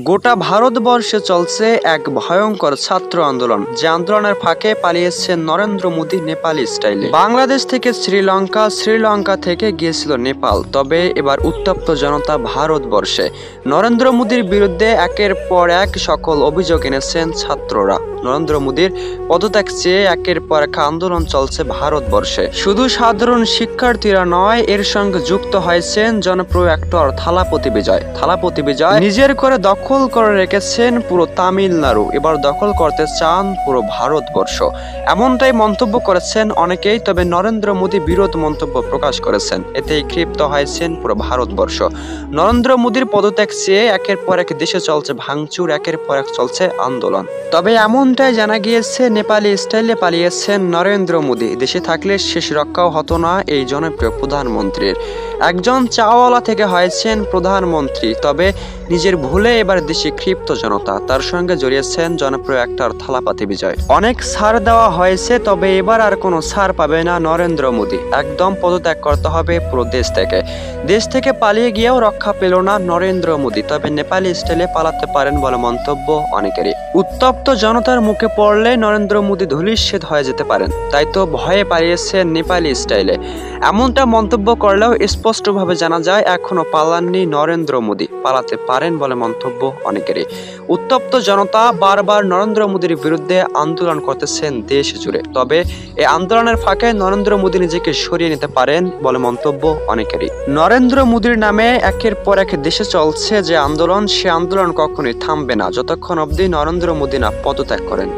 গোটা ভারতবর্ষে চলছে এক ভয়ঙ্কর ছাত্র আন্দোলন, যে আন্দোলনের ফাঁকে পালিয়েছেন নরেন্দ্র মোদী নেপালি স্টাইলে। বাংলাদেশ থেকে শ্রীলঙ্কা, শ্রীলঙ্কা থেকে গিয়েছিল নেপাল। তবে এবার উত্তপ্ত জনতা ভারতবর্ষে। নরেন্দ্র মোদীর বিরুদ্ধে একের পর এক সকল অভিযোগ এনেছেন ছাত্ররা। নরেন্দ্র মোদীর পদত্যাগ চেয়ে একের পর এক আন্দোলন চলছে ভারতবর্ষে। শুধু সাধারণ শিক্ষার্থীরা নয়, এর সঙ্গে যুক্ত হয়েছেন জনপ্রিয় অ্যাক্টর থালাপতি বিজয়। থালাপতি বিজয় নিজের করে দখল করে রেখেছেন পুরো তামিলনাড়ু, এবার দখল করতে চান পুরো ভারতবর্ষ। এমনটাই মন্তব্য করেছেন অনেকেই। তবে নরেন্দ্র মোদী বিরোধ মন্তব্য প্রকাশ করেছেন, এতেই ক্ষিপ্ত হয়েছেন পুরো ভারতবর্ষ। নরেন্দ্র মোদীর পদত্যাগ চেয়ে একের পর এক দেশে চলছে ভাঙচুর, একের পর এক চলছে আন্দোলন। তবে এমনটাই জানা গিয়েছে, নেপালি স্টাইলে পালিয়েছেন নরেন্দ্র মোদী। দেশে থাকলে শেষ রক্ষাও হতো না এই জনপ্রিয় প্রধানমন্ত্রীর। একজন চাওয়ালা থেকে হয়েছেন প্রধানমন্ত্রী। তবে নিজের ভুলে এবার দেশে ক্ষিপ্ত জনতা, তার সঙ্গে জড়িয়েছেন জনপ্রিয় অ্যাক্টর থালাপতি বিজয়। অনেক ছাড় দেওয়া হয়েছে, তবে এবার আর কোনো ছাড় পাবে না নরেন্দ্র মোদী। একদম পদত্যাগ করতে হবে পুরো দেশ থেকে। দেশ থেকে পালিয়ে গিয়েও রক্ষা পেল না নরেন্দ্র মোদী। তবে নেপালি স্টাইলে পালাতে পারেন বলে মন্তব্য অনেকেরই। উত্তপ্ত জনতার মুখে পড়লে নরেন্দ্র মোদী ধূলিসাৎ হয়ে যেতে পারেন, তাই তো ভয়ে পালিয়েছেন নেপালি স্টাইলে। এমনটা মন্তব্য করলেও স্পষ্টভাবে জানা যায় এখনো পালাননি নরেন্দ্র মোদী। পালাতে পারেন বলে মন্তব্য অনেকেরই। উত্তপ্ত জনতা বারবার নরেন্দ্র মোদীর বিরুদ্ধে আন্দোলন করতেছেন দেশ জুড়ে। তবে এই আন্দোলনের ফাঁকে নরেন্দ্র মোদী নিজেকে সরিয়ে নিতে পারেন বলে মন্তব্য অনেকেরই। নরেন্দ্র মোদীর নামে একের পর এক দেশে চলছে যে আন্দোলন, সে আন্দোলন কখনোই থামবে না যতক্ষণ অবধি নরেন্দ্র মোদী না পদত্যাগ করেন।